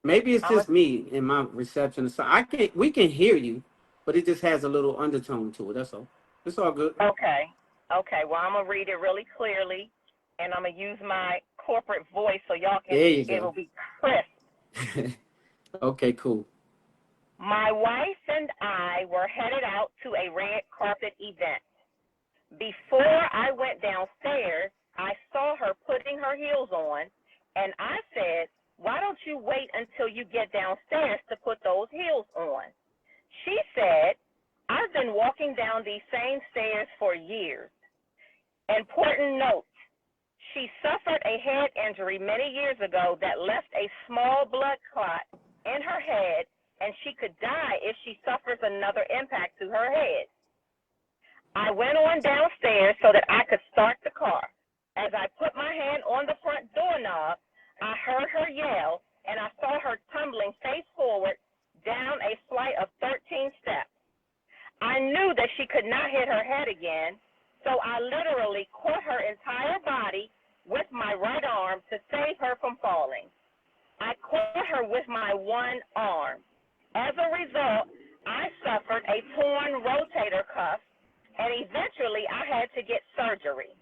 Maybe it's I'm a, just me and my reception. So I can we can hear you, but it just has a little undertone to it. That's all. It's all good. okay. Okay. Well, I'm gonna read it really clearly, and I'm gonna use my corporate voice so y'all can. There you It'll go. be crisp. Okay, cool. My wife and I were headed out to a red carpet event. Before I went downstairs, I saw her putting her heels on, and I said, "Why don't you wait until you get downstairs to put those heels on?" She said, "I've been walking down these same stairs for years." Important note, she suffered a head injury many years ago that left a small blood clot in her head, and she could die if she suffers another impact to her head. I went on downstairs so that I could start the car. As I put my hand on the front doorknob, I heard her yell, and I saw her tumbling face forward down a flight of 13 steps. I knew that she could not hit her head again, so I literally caught her entire body with my right arm to save her from falling. I caught her with my one arm. As a result, I suffered a torn rotator cuff, and eventually I had to get surgery.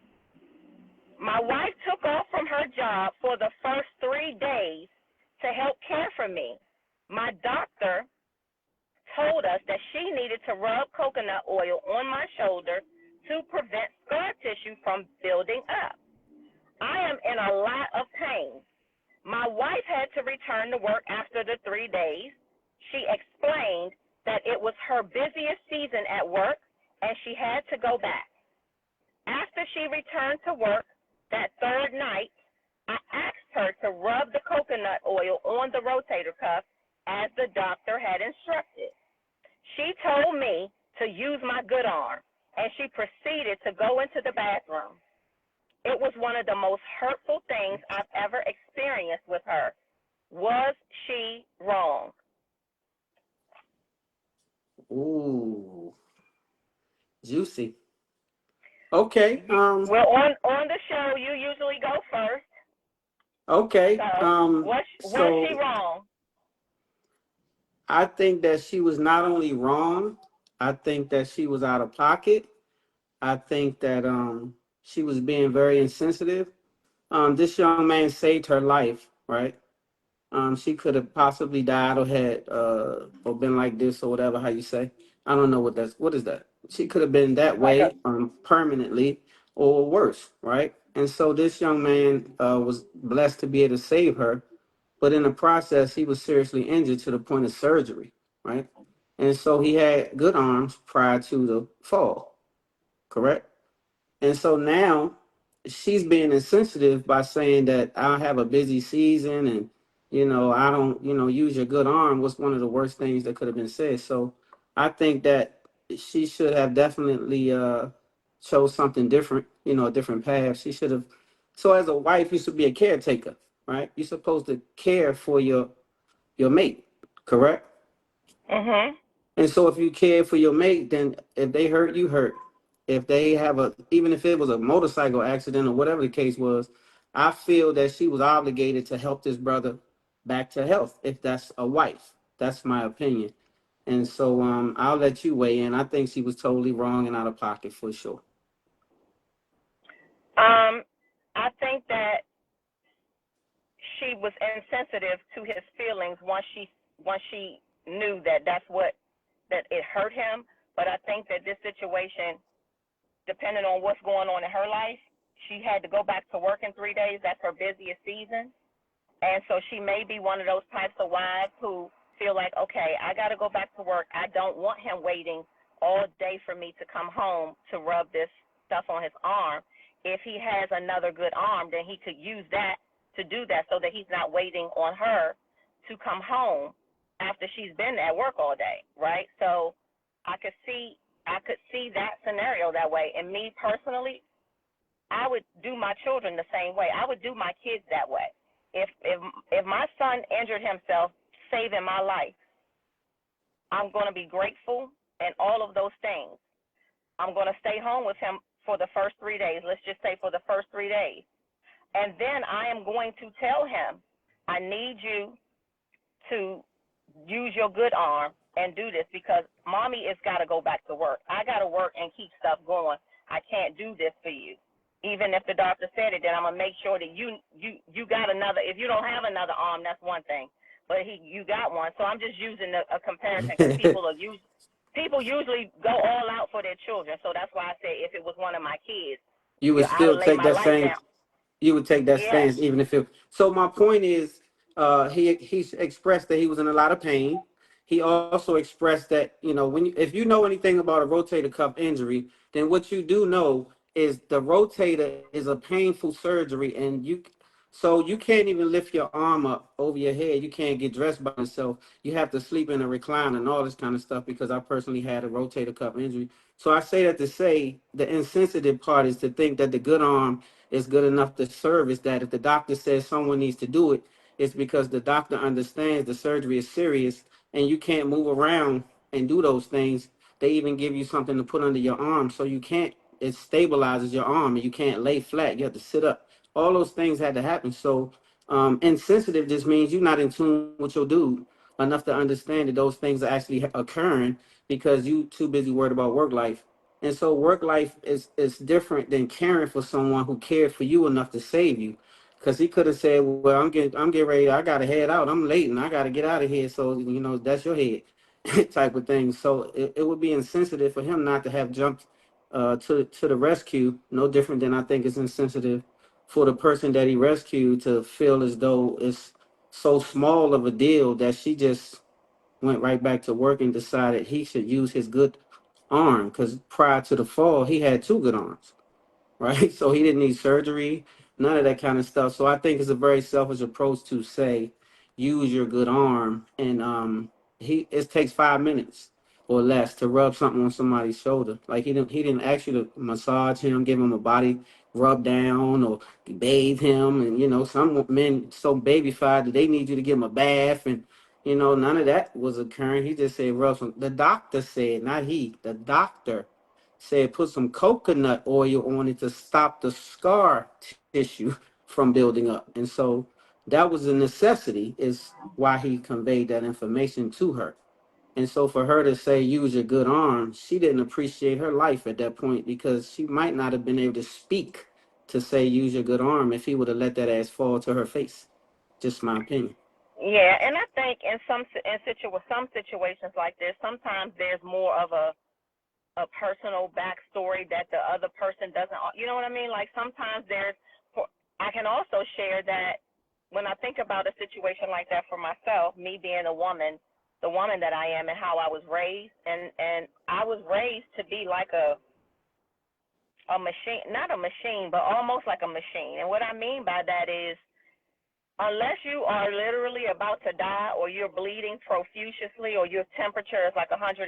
My wife took off from her job for the first 3 days to help care for me. My doctor told us that she needed to rub coconut oil on my shoulder to prevent scar tissue from building up. I am in a lot of pain. My wife had to return to work after the 3 days. She explained that it was her busiest season at work and she had to go back. After she returned to work that third night, I asked her to rub the coconut oil on the rotator cuff as the doctor had instructed. She told me to use my good arm, and she proceeded to go into the bathroom. It was one of the most hurtful things I've ever experienced with her. Was she wrong? Ooh, juicy. Okay. Well, on the show, you usually go first. Okay. So, was she So wrong? I think that she was not only wrong, I think that she was out of pocket. I think that she was being very insensitive. This young man saved her life, right? She could have possibly died or had or been like this or whatever how you say. I don't know what is that. She could have been that Like a way permanently or worse, right? And so this young man was blessed to be able to save her, but in the process he was seriously injured to the point of surgery, right? And so he had good arms prior to the fall, correct? And so now she's being insensitive by saying that I have a busy season and I don't use your good arm was one of the worst things that could have been said. So I think that she should have definitely chose something different, a different path. She should have. So as a wife, you should be a caretaker, right? You're supposed to care for your mate, correct? mhm. And so if you care for your mate, then if they hurt, you hurt. If they have even if it was a motorcycle accident or whatever the case was, I feel that she was obligated to help this brother back to health. If that's a wife, that's my opinion. And so I'll let you weigh in. I think she was totally wrong and out of pocket for sure. Um, I think that she was insensitive to his feelings once she knew that that it hurt him. But I think that this situation, depending on what's going on in her life, she had to go back to work in 3 days. That's her busiest season. And so she may be one of those types of wives who feel like, okay, I got to go back to work. I don't want him waiting all day for me to come home to rub this stuff on his arm. If he has another good arm, then he could use that to do that so that he's not waiting on her to come home after she's been at work all day, right? So I could see that scenario that way. And me personally, I would do my children the same way. I would do my kids that way. If my son injured himself saving my life, I'm going to be grateful and all of those things. I'm going to stay home with him for the first 3 days. Let's just say for the first 3 days. And then I am going to tell him, I need you to use your good arm and do this because mommy has got to go back to work. I got to work and keep stuff going. I can't do this for you. Even if the doctor said it, then I'm gonna make sure that you got another. If you don't have another arm, that's one thing, but you got one. So I'm just using a comparison because people usually go all out for their children. So that's why I say if it was one of my kids, You would I'd still lay take my that life same down. you would take that Yes. stance even if it. So my point is, he expressed that he was in a lot of pain. He also expressed that, if you know anything about a rotator cuff injury, then what you do know is the rotator is a painful surgery, and you can't even lift your arm up over your head. You can't get dressed by yourself. You have to sleep in a recliner and all this kind of stuff because I personally had a rotator cuff injury. So I say that to say the insensitive part is to think that the good arm is good enough to service that. If the doctor says someone needs to do it, it's because the doctor understands the surgery is serious and you can't move around and do those things. They even give you something to put under your arm so you can't, it stabilizes your arm and you can't lay flat. You have to sit up. All those things had to happen. So insensitive just means you're not in tune with your dude enough to understand that those things are actually occurring because you too busy worried about work life. And so work life is different than caring for someone who cared for you enough to save you. Because he could have said, "Well, I'm getting ready. I gotta head out. I'm late, and I gotta get out of here." So that's your head, type of thing. So it would be insensitive for him not to have jumped to the rescue. No different than I think it's insensitive for the person that he rescued to feel as though it's so small of a deal that she just went right back to work and decided he should use his good arm because prior to the fall, he had two good arms, right? So he didn't need surgery, none of that kind of stuff. So I think it's a very selfish approach to say, use your good arm, and it takes 5 minutes or less to rub something on somebody's shoulder. Like he didn't ask you to massage him, give him a body rub down, or bathe him. And some men so babyfied that they need you to give him a bath, and none of that was occurring. He just said rub some. The doctor said, not he. The doctor said put some coconut oil on it to stop the scar tissue from building up. And so that was a necessity, is why he conveyed that information to her. And so for her to say use your good arm, she didn't appreciate her life at that point because she might not have been able to speak to say use your good arm if he would have let that ass fall to her face. Just my opinion. Yeah, and I think in some situations like this, sometimes there's more of a personal backstory that the other person doesn't. You know what I mean? Like sometimes I can also share that when I think about a situation like that for myself, me being a woman, the woman that I am, and how I was raised, and I was raised to be like a machine, not a machine, but almost like a machine. And what I mean by that is, unless you are literally about to die or you're bleeding profusely or your temperature is like 108,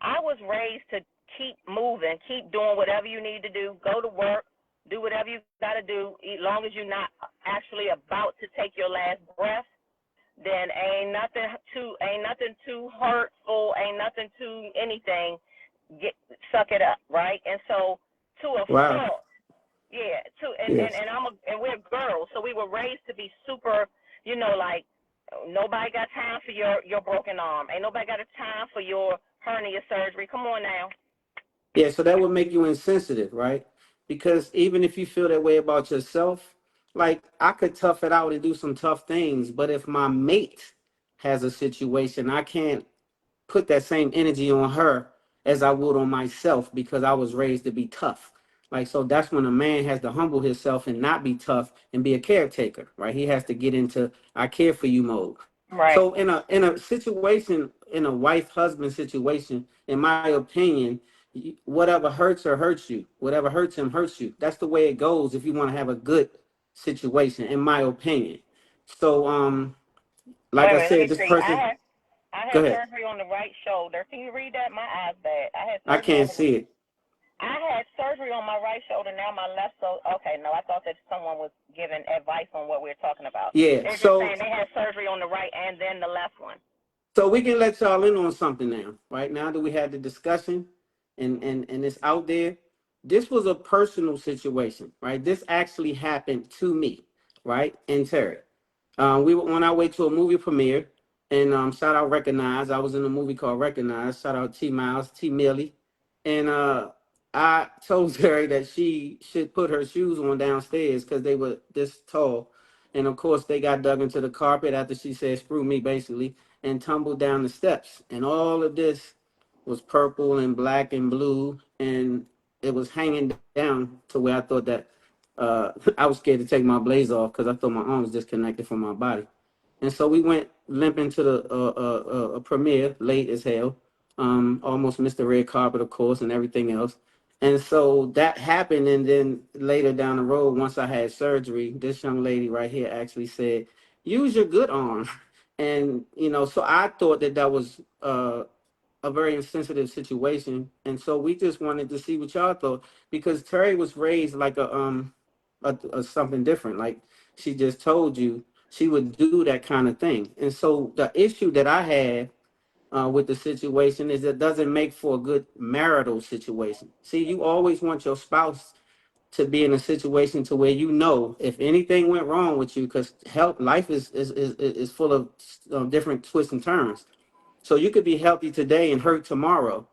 I was raised to keep moving, keep doing whatever you need to do, go to work, do whatever you got to do, as long as you're not actually about to take your last breath. Then ain't nothing too hurtful, ain't nothing too anything. Suck it up, right? And so to a Wow. fault, yeah, Yes. and we're girls, so we were raised to be super, like nobody got time for your broken arm. Ain't nobody got a time for your hernia surgery. Come on now. Yeah, so that would make you insensitive, right? Because even if you feel that way about yourself, like I could tough it out and do some tough things, but if my mate has a situation, I can't put that same energy on her as I would on myself because I was raised to be tough. Like, so that's when a man has to humble himself and not be tough and be a caretaker, right? He has to get into I care for you mode. Right. So in a situation, in a wife husband situation, in my opinion, whatever hurts her hurts you. Whatever hurts him hurts you. That's the way it goes if you want to have a good situation, in my opinion. So like Wait a I minute. Let said, me this see. person. I Go had ahead. surgery on the right shoulder. Can you read that? My eyes bad. I had I surgery on can't the. see it. I had surgery on my right shoulder. Now my left. So okay, no, I thought that someone was giving advice on what we are talking about. Yeah. They're just So saying they had surgery on the right and then the left one. so we can let y'all in on something now, right? Now that we had the discussion and it's out there, this was a personal situation, right? This actually happened to me, right? And Terry. We were on our way to a movie premiere. And shout out Recognize. I was in a movie called Recognize. Shout out T Miles, T Millie. And I told her that she should put her shoes on downstairs because they were this tall. And of course, they got dug into the carpet after she said, screw me, basically, and tumbled down the steps. And all of this was purple and black and blue. And it was hanging down to where I thought that I was scared to take my blazer off because I thought my arm was disconnected from my body. And so we went limping to the premiere late as hell. Almost missed the red carpet, of course, and everything else. And so that happened. And then later down the road, once I had surgery, this young lady right here actually said, use your good arm. And, so I thought that that was a very insensitive situation. And so we just wanted to see what y'all thought because Terry was raised like a something different. Like she just told you she would do that kind of thing. And so the issue that I had with the situation is it doesn't make for a good marital situation. See, you always want your spouse to be in a situation to where if anything went wrong with you, because health life is full of different twists and turns. So you could be healthy today and hurt tomorrow.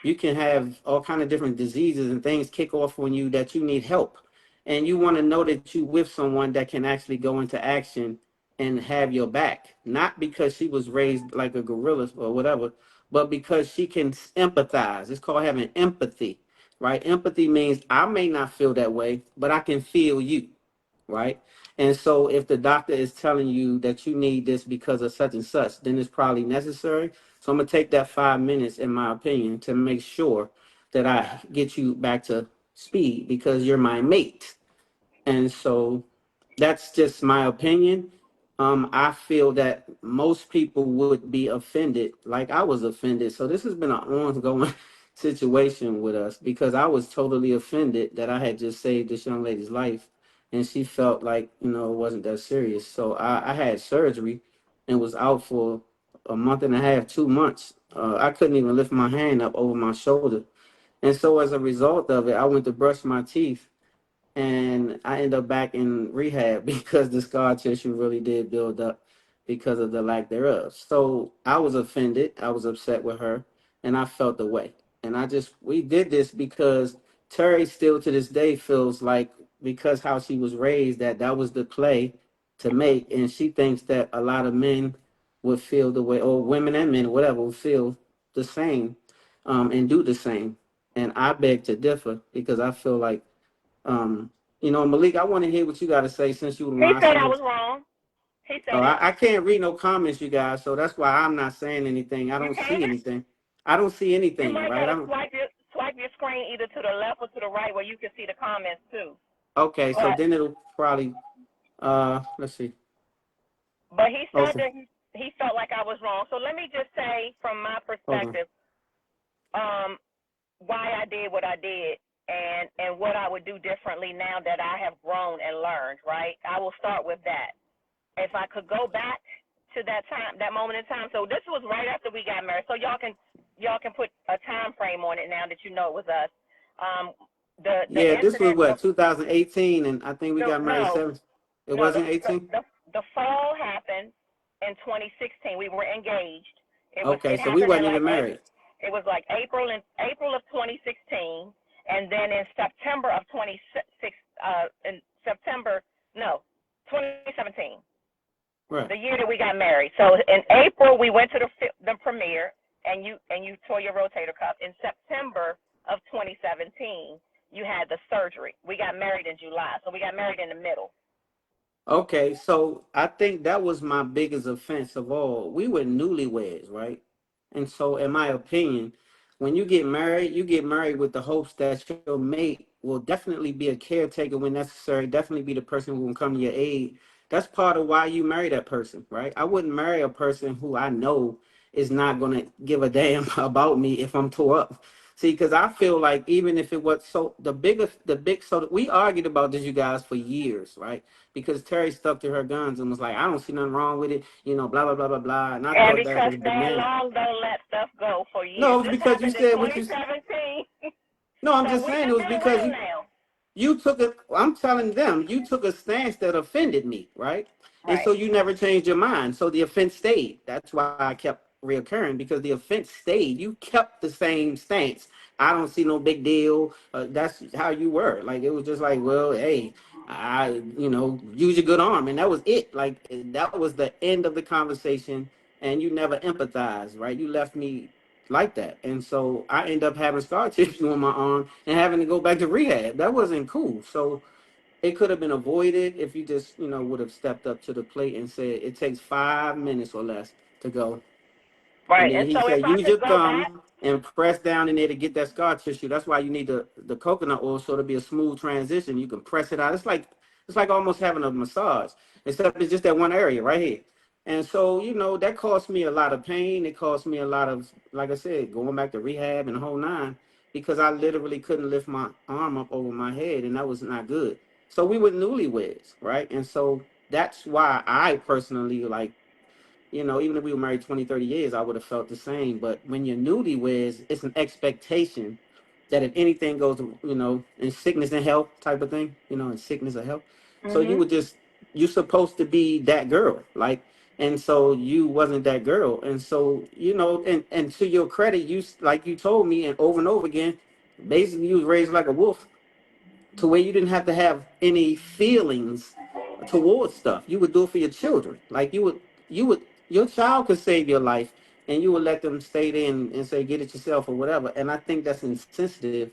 You can have all kind of different diseases and things kick off on you that you need help. And you want to know that you with someone that can actually go into action and have your back. Not because she was raised like a gorilla or whatever, but because she can empathize. It's called having empathy, right? Empathy means I may not feel that way, but I can feel you, right? And so if the doctor is telling you that you need this because of such and such, then it's probably necessary. So I'm gonna take that 5 minutes, in my opinion, to make sure that I get you back to speed because you're my mate. And so that's just my opinion. I feel that most people would be offended, like I was offended. So this has been an ongoing situation with us because I was totally offended that I had just saved this young lady's life, and she felt like it wasn't that serious. So I had surgery and was out for a month and a half, 2 months. I couldn't even lift my hand up over my shoulder, and so as a result of it, I went to brush my teeth and I end up back in rehab because the scar tissue really did build up because of the lack thereof. So I was offended. I was upset with her, and I felt the way. And we did this because Terry still to this day feels like because how she was raised that was the play to make, and she thinks that a lot of men would feel the way, or women and men, whatever, would feel the same, and do the same. And I beg to differ because I feel like Malik, I want to hear what you got to say since you were He my said I son. was wrong. He Oh, said it. I can't read no comments, you guys, so that's why I'm not saying anything. I You don't see can't. anything. I don't see You anything, might right? I gotta don't. swipe your screen either to the left or to the right where you can see the comments too. Okay, so But then it'll probably. Let's see. he said Okay, that he felt like I was wrong. So let me just say from my hold on. perspective, um, why I did what I did and what I would do differently now that I have grown and learned, right? I will start with that. If I could go back to that time, that moment in time. So this was right after we got married. So y'all can put a time frame on it now that you know it was us. Um, the Yeah, this was incident, what 2018, and I think we got married no, seven. It no, wasn't 18. the fall happened in 2016. We were engaged. Okay, It so we happened in wasn't like even married. it was like April of 2016, and then in September of 26 in September no 2017, Right. the year that we got married. So in April we went to the premiere, and you tore your rotator cuff. In September of 2017, you had the surgery. We got married in July, so we got married in the middle. Okay, so I think that was my biggest offense of all. We were newlyweds, right? And so, in my opinion, when you get married with the hopes that your mate will definitely be a caretaker when necessary, definitely be the person who will come to your aid. That's part of why you marry that person, right? I wouldn't marry a person who I know is not going to give a damn about me if I'm tore up. See, because I feel like even if it was so so we argued about this, you guys, for years, right? Because Terry stuck to her guns and was like, I don't see nothing wrong with it, blah, blah, blah, blah, blah. And I And thought that because was that banana. long don't let stuff go for No, years. it was This because you happened in said what you, 2017. no, I'm So just we've saying it was been because around you, now. you took a, I'm telling them, you took a stance that offended me, right? And so Right. you never changed your mind. So the offense stayed. That's why I kept reoccurring, because the offense stayed. You kept the same stance. I don't see no big deal. That's how you were. Like, it was just like, well, hey, use your good arm. And that was it. Like, that was the end of the conversation. And you never empathized, right? You left me like that. And so I end up having scar tissue on my arm and having to go back to rehab. That wasn't cool. So it could have been avoided if you just, would have stepped up to the plate and said it takes 5 minutes or less to go. And Right. then And he so if said, I use your could go back, thumb and press down in there to get that scar tissue. That's why you need the coconut oil, so to be a smooth transition. You can press it out. It's like almost having a massage, except it's just that one area right here. And so, that cost me a lot of pain. It cost me a lot of, like I said, going back to rehab and the whole nine, because I literally couldn't lift my arm up over my head, and that was not good. So we were newlyweds, right? And so that's why I personally, like, even if we were married 20, 30 years, I would have felt the same. But when you're newlyweds, it's an expectation that if anything goes, in sickness and health type of thing, in sickness or health. So mhm, you're supposed to be that girl. Like, and so you wasn't that girl. And so, and to your credit, like you told me and over again, basically you was raised like a wolf, to where you didn't have to have any feelings towards stuff. You would do it for your children. Like, your child could save your life, and you would let them stay there and say, get it yourself or whatever. And I think that's insensitive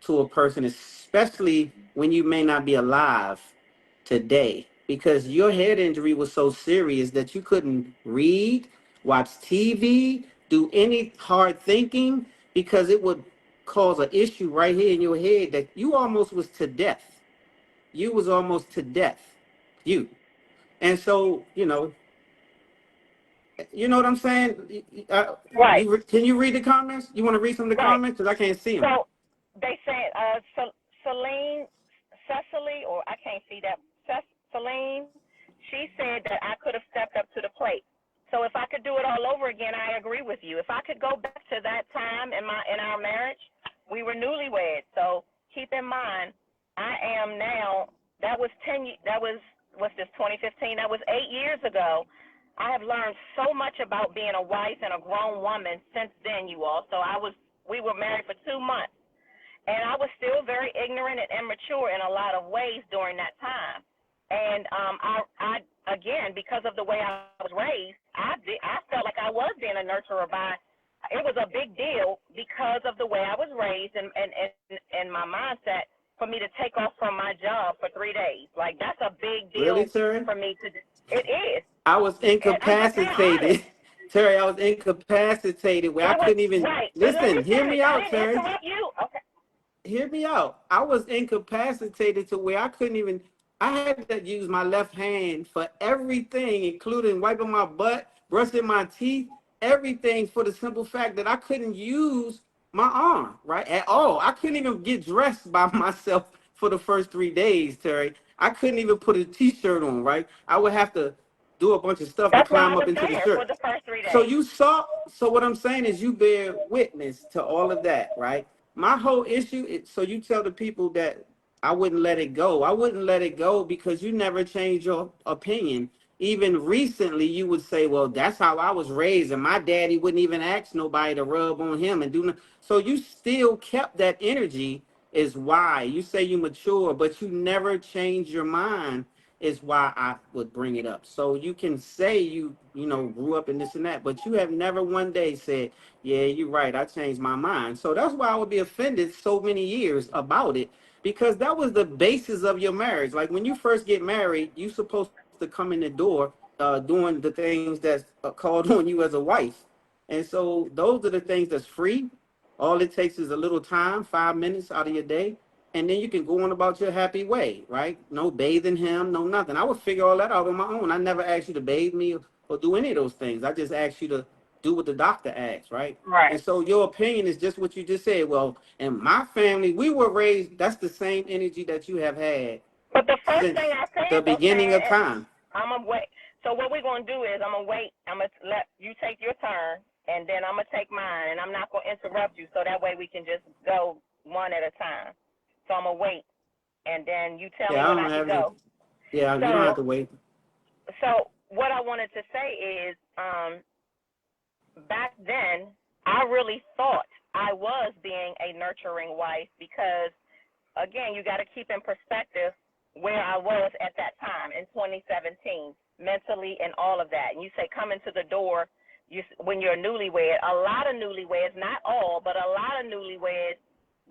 to a person, especially when you may not be alive today, because your head injury was so serious that you couldn't read, watch TV, do any hard thinking, because it would cause an issue right here in your head that you almost was to death. You was almost to death. You. And so, what I'm saying? right, Can you read the comments? You want to read some of the right. comments? Because I can't see them. So they said, Celine, Cecily, or I can't see that, Celine, she said that I could have stepped up to the plate. So if I could do it all over again, I agree with you. If I could go back to that time in our marriage, we were newlyweds. So keep in mind, I am now. That was 10. That was what's this 2015? That was 8 years ago. I have learned so much about being a wife and a grown woman since then, you all. So we were married for 2 months. And I was still very ignorant and immature in a lot of ways during that time. And I again, because of the way I was raised, I felt like I was being a nurturer by. It was a big deal because of the way I was raised and my mindset for me to take off from my job for 3 days. Like, that's a big Really, deal Terry? for me to. It is. I was I'm just being honest. incapacitated. Terry, I was incapacitated where I It was couldn't even right. But let listen. me Hear finish. me I out, didn't Terry. interrupt you. Okay. Hear me out. I was incapacitated to where I couldn't even. I had to use my left hand for everything, including wiping my butt, brushing my teeth, everything, for the simple fact that I couldn't use my arm, right, at all. I couldn't even get dressed by myself for the first 3 days, Terry. I couldn't even put a t-shirt on, right? I would have to do a bunch of stuff to That's why I climb up was into the there for shirt. the first three So days. you saw, so what I'm saying is you bear witness to all of that, right? My whole issue is, so you tell the people that I wouldn't let it go. I wouldn't let it go because you never changed your opinion. Even recently, you would say, well, that's how I was raised, and my daddy wouldn't even ask nobody to rub on him and do nothing. So you still kept that energy, is why. You say you mature, but you never change your mind, is why I would bring it up. So you can say you grew up in this and that, but you have never one day said, yeah, you're right, I changed my mind. So that's why I would be offended so many years about it, because that was the basis of your marriage. Like, when you first get married, you supposed to come in the door doing the things that's called on you as a wife. And so those are the things that's free. All it takes is a little time, 5 minutes out of your day, and then you can go on about your happy way, right? No bathing him, no nothing. I would figure all that out on my own. I never asked you to bathe me or do any of those things. I just asked you to do what the doctor asked, right? And Right. so your opinion is just what you just said. Well, in my family, we were raised, that's the same energy that you have had But the first thing since I the said though, beginning of Tad, time. I'm gonna wait. So what we're gonna do is I'm gonna wait. I'm gonna let you take your turn, and then I'm gonna take mine, and I'm not gonna interrupt you, so that way we can just go one at a time. So I'm gonna wait. and then you tell me Yeah, I when don't I could have any. go. Yeah, you don't have So, to wait. what I wanted to say is, back then, I really thought I was being a nurturing wife because, again, you got to keep in perspective where I was at that time in 2017, mentally and all of that. And you say coming to the door, when you're a newlywed, a lot of newlyweds, not all, but a lot of newlyweds,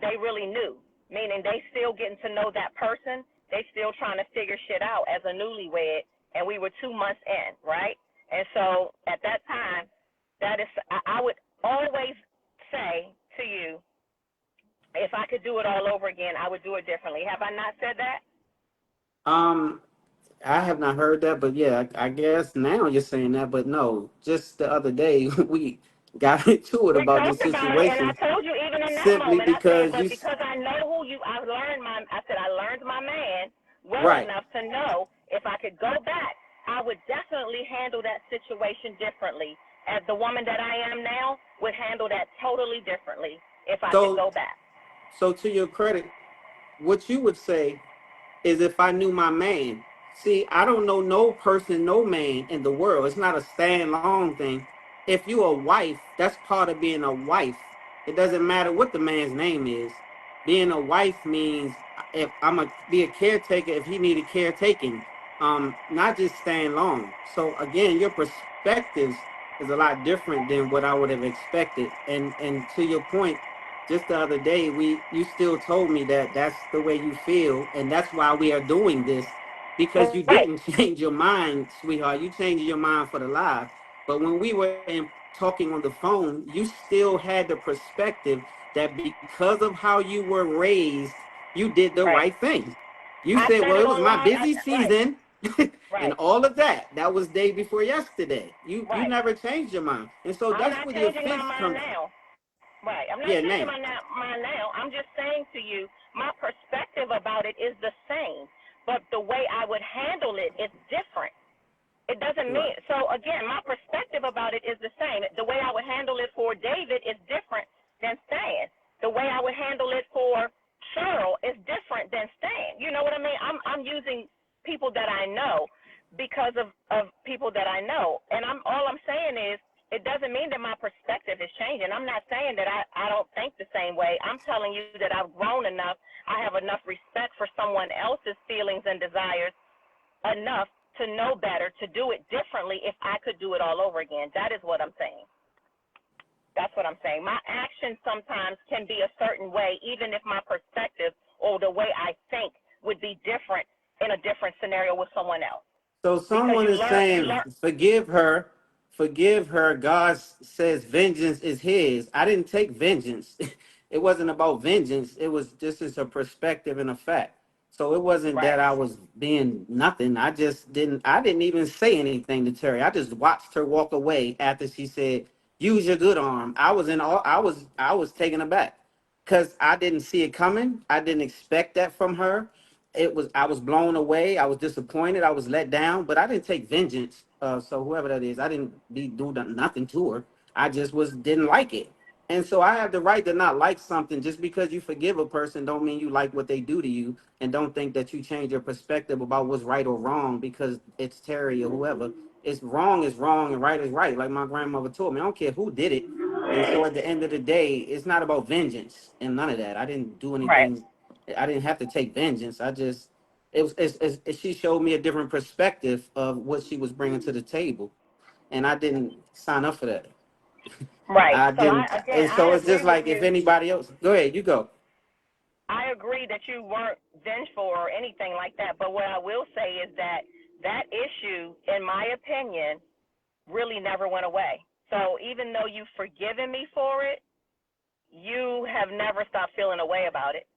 they really knew, meaning they still getting to know that person. They still trying to figure shit out as a newlywed, and we were 2 months in, right? And so at that time, that is, I would always say to you, if I could do it all over again, I would do it differently. Have I not said that? Um, I have not heard that, but yeah, I guess now you're saying that. But no, just the other day we got into it We about this talked about it, and I situation told you even in that simply moment, I said, because but because I know who you, I said I learned my man well right. enough to know if I could go back, I would definitely handle that situation differently. As the woman that I am now would handle that totally differently if I could So go back. so to your credit, what you would say is if I knew my man. See, I don't know no person, no man in the world. It's not a standalone thing. If you a wife, that's part of being a wife. It doesn't matter what the man's name is. Being a wife means if I'm a be a caretaker if he needed caretaking, not just staying long. So again, your perspectives is a lot different than what I would have expected. And to your point, just the other day you still told me that that's the way you feel and that's why we are doing this because you Right. didn't change your mind, sweetheart. You changed your mind for the live. But when we were talking on the phone, you still had the perspective that because of how you were raised, you did the Right. right thing. You I said, well, said it it was my online. busy Right. season and Right. all of that. That was day before yesterday. You Right. never changed your mind. And so I'm that's not where the changing my offense mind comes. now. Right. I'm not Yeah, changing name. mind now. I'm just saying to you, my perspective about it is the same, but the way I would handle it is different. It doesn't Right. mean so. Again, my perspective about it is the same. The way I would handle it for David is different than Stan. The way I would handle it for Cheryl is different than Stan. You know what I mean? I'm using people that I know because of people that I know, and I'm saying is it doesn't mean that my perspective is changing. I'm not saying that I don't think the same way. I'm telling you that I've grown enough. I have enough respect for someone else's feelings and desires enough to know better, to do it differently if I could do it all over again. That is what I'm saying. That's what I'm saying. My actions sometimes can be a certain way, even if my perspective or the way I think would be different in a different scenario with someone else. So Because someone is you saying, learn, forgive her, forgive her. God says vengeance is his. I didn't take vengeance. It wasn't about vengeance. It was just as a perspective and a fact. So it wasn't right, that I was being nothing. I didn't even say anything to Terry. I just watched her walk away after she said, use your good arm. I was taken aback because I didn't see it coming. I didn't expect that from her. I was blown away. I was disappointed. I was let down, but I didn't take vengeance. So whoever that is, I didn't do nothing to her. I just didn't like it. And so I have the right to not like something. Just because you forgive a person don't mean you like what they do to you, and don't think that you change your perspective about what's right or wrong because it's Terry or whoever. It's wrong is wrong and right is right. Like my grandmother told me, I don't care who did it. And so at the end of the day, it's not about vengeance and none of that. I didn't do right, anything. I didn't have to take vengeance. I just she showed me a different perspective of what she was bringing to the table, and I didn't sign up for that. right. I So didn't, and so I it's just agree with like if you. anybody else, go ahead, you go. I agree that you weren't vengeful or anything like that. But what I will say is that that issue, in my opinion, really never went away. So even though you've forgiven me for it, you have never stopped feeling a way about it.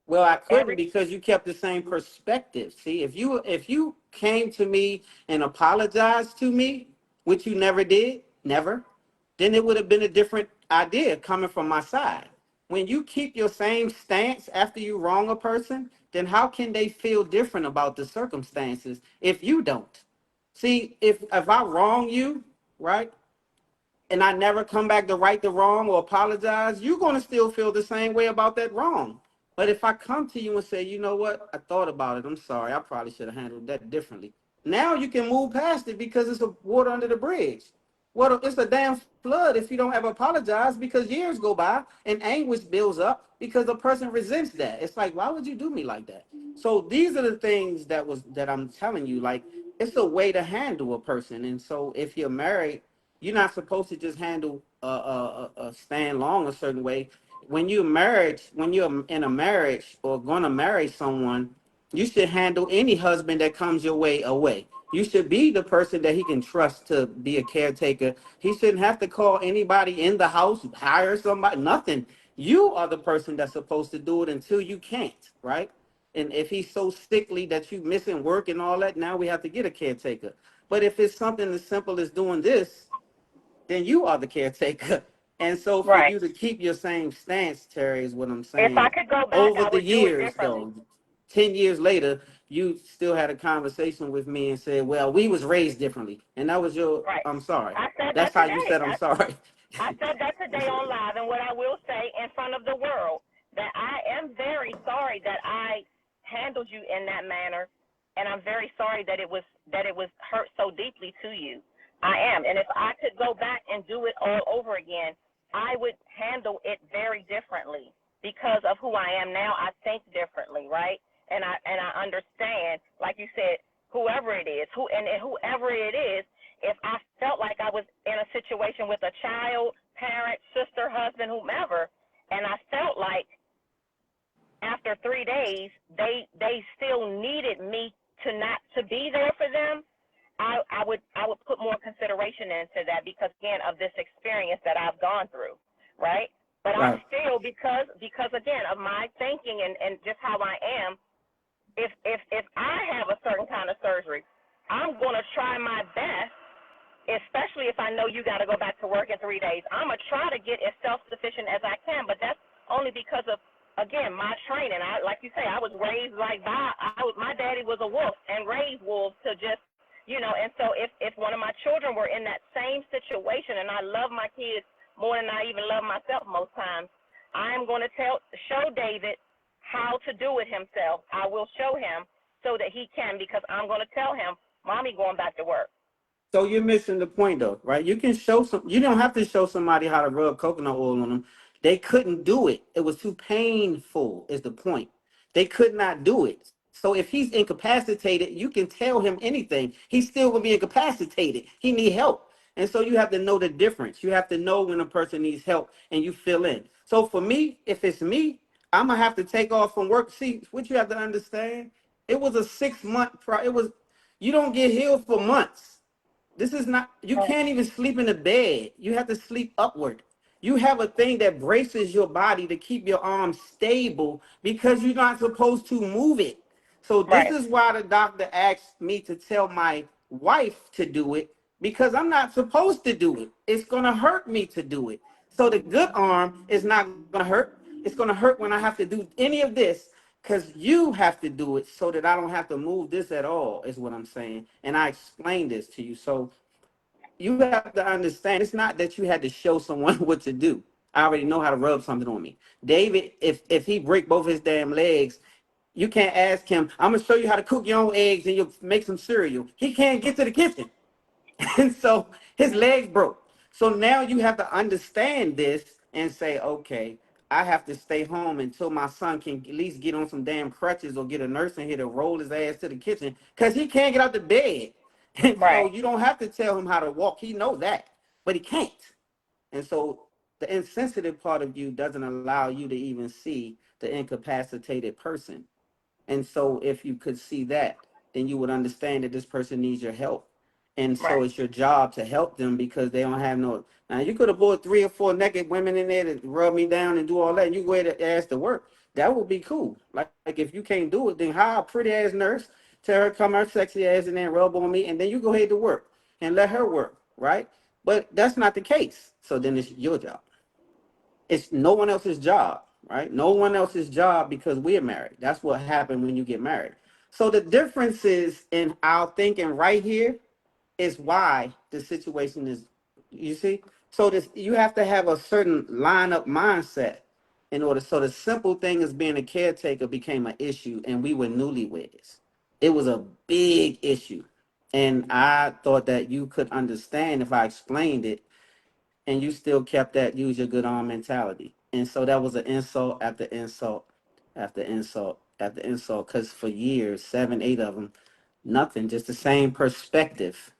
Well, I couldn't Every because you kept the same perspective. See, if you came to me and apologized to me, which you never did, never, then it would have been a different idea coming from my side. When you keep your same stance after you wrong a person, then how can they feel different about the circumstances if you don't? See, if I wrong you, right, and I never come back to right the wrong or apologize, you're gonna still feel the same way about that wrong. But if I come to you and say, you know what, I thought about it, I'm sorry, I probably should have handled that differently. Now you can move past it because it's a water under the bridge. Well, it's a damn flood if you don't ever apologize, because years go by and anguish builds up because the person resents that. It's like, why would you do me like that? So these are the things that I'm telling you. Like, it's a way to handle a person. And so if you're married, you're not supposed to just handle stand long a certain way. When you're in a marriage or gonna marry someone, you should handle any husband that comes your way away. You should be the person that he can trust to be a caretaker. He shouldn't have to call anybody in the house, hire somebody, nothing. You are the person that's supposed to do it until you can't, right? And if he's so sickly that you missing work and all that, now we have to get a caretaker. But if it's something as simple as doing this, then you are the caretaker. And so for Right. you to keep your same stance, Terry, is what I'm If I saying. could go back, Over I the would do it years, differently. though, 10 years later, you still had a conversation with me and said, well, we was raised differently. And that was your, Right. I'm sorry. I said That's that how you today. said, I'm sorry. I said that today on live, and what I will say in front of the world, that I am very sorry that I handled you in that manner, and I'm very sorry that it was hurt so deeply to you. I am, and if I could go back and do it all over again, I would handle it very differently because of who I am now. I think differently, right? And I understand, like you said, whoever it is, whoever it is, if I felt like I was in a situation with a child, parent, sister, husband, whomever, and I felt like after 3 days they still needed me to be there for them, I would put more consideration into that because again of this experience that I've gone through, right? But I Right. still because again of my thinking and just how I am, if I have a certain kind of surgery, I'm gonna try my best, especially if I know you got to go back to work in 3 days. I'm going to try to get as self-sufficient as I can, but that's only because of, again, my training. Like you say, I was raised like my daddy was a wolf and raised wolves to just, and so if one of my children were in that same situation, and I love my kids more than I even love myself most times, I'm going to show David how to do it himself. I will show him so that he can, because I'm going to tell him, Mommy going back to work. So you're missing the point, though, right? You can show you don't have to show somebody how to rub coconut oil on them. They couldn't do it. It was too painful, is the point. They could not do it. So if he's incapacitated, you can tell him anything. He's still gonna be incapacitated. He need help. And so you have to know the difference. You have to know when a person needs help and you fill in. So for me, if it's me, I'm gonna have to take off from work. See, what you have to understand, it was a 6 month it was, you don't get healed for months. This is not, you can't even sleep in the bed. You have to sleep upward. You have a thing that braces your body to keep your arm stable because you're not supposed to move it. So this Right, is why the doctor asked me to tell my wife to do it, because I'm not supposed to do it. It's going to hurt me to do it. So the good arm is not going to hurt. It's going to hurt when I have to do any of this because you have to do it so that I don't have to move this at all, is what I'm saying. And I explained this to you. So you have to understand, it's not that you had to show someone what to do. I already know how to rub something on me. David, if he break both his damn legs, you can't ask him, I'm gonna show you how to cook your own eggs and you'll make some cereal. He can't get to the kitchen. And so his legs broke. So now you have to understand this and say, okay, I have to stay home until my son can at least get on some damn crutches or get a nurse in here to roll his ass to the kitchen because he can't get out the bed. And so right, you don't have to tell him how to walk. He knows that, but he can't. And so the insensitive part of you doesn't allow you to even see the incapacitated person. And so if you could see that, then you would understand that this person needs your help. And so right, it's your job to help them because they don't have no. Now you could have brought 3 or 4 naked women in there to rub me down and do all that. And you go ahead and ask to work. That would be cool. Like if you can't do it, then hire a pretty ass nurse, tell her come her sexy ass in there and rub on me, and then you go ahead to work and let her work, right? But that's not the case. So then it's your job. It's no one else's job, right? No one else's job because we're married. That's what happened when you get married. So the differences in our thinking right here is why the situation is, you see? So this, you have to have a certain lineup mindset. in order. So the simple thing as being a caretaker became an issue, and we were newlyweds. It was a big issue, and I thought that you could understand if I explained it, and you still kept that use your good arm mentality. And so that was an insult after insult after insult after insult. Because for years, seven, eight of them, nothing, just the same perspective,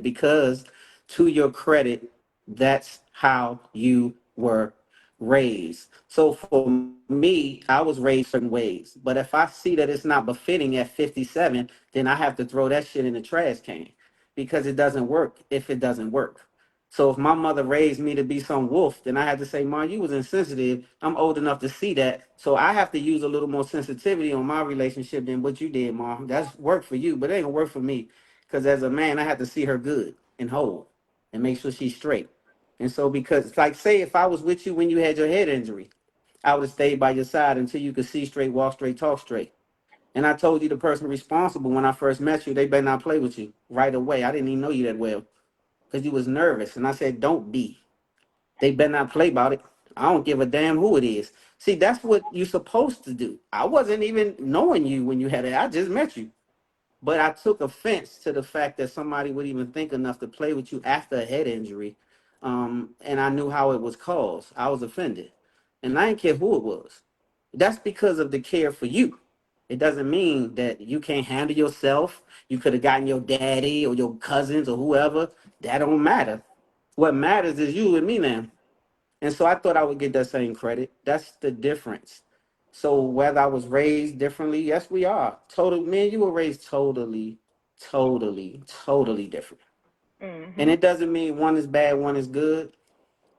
because to your credit, that's how you were raised. So for me, I was raised certain ways. But if I see that it's not befitting at 57, then I have to throw that shit in the trash can, because it doesn't work if it doesn't work. So if my mother raised me to be some wolf, then I had to say, Mom, you was insensitive. I'm old enough to see that. So I have to use a little more sensitivity on my relationship than what you did, Mom. That's work for you, but it ain't gonna work for me. Because as a man, I have to see her good and whole and make sure she's straight. And so, because, like, say, if I was with you when you had your head injury, I would have stayed by your side until you could see straight, walk straight, talk straight. And I told you the person responsible when I first met you, they better not play with you right away. I didn't even know you that well because you was nervous. And I said, don't be. They better not play about it. I don't give a damn who it is. See, that's what you're supposed to do. I wasn't even knowing you when you had it. I just met you. But I took offense to the fact that somebody would even think enough to play with you after a head injury. And I knew how it was caused. I was offended. And I didn't care who it was. That's because of the care for you. It doesn't mean that you can't handle yourself. You could have gotten your daddy or your cousins or whoever. That don't matter. What matters is you and me now. And so I thought I would get that same credit. That's the difference. So whether I was raised differently, yes, we are. Total, me and you were raised totally different. And Mhm. it doesn't mean one is bad, one is good.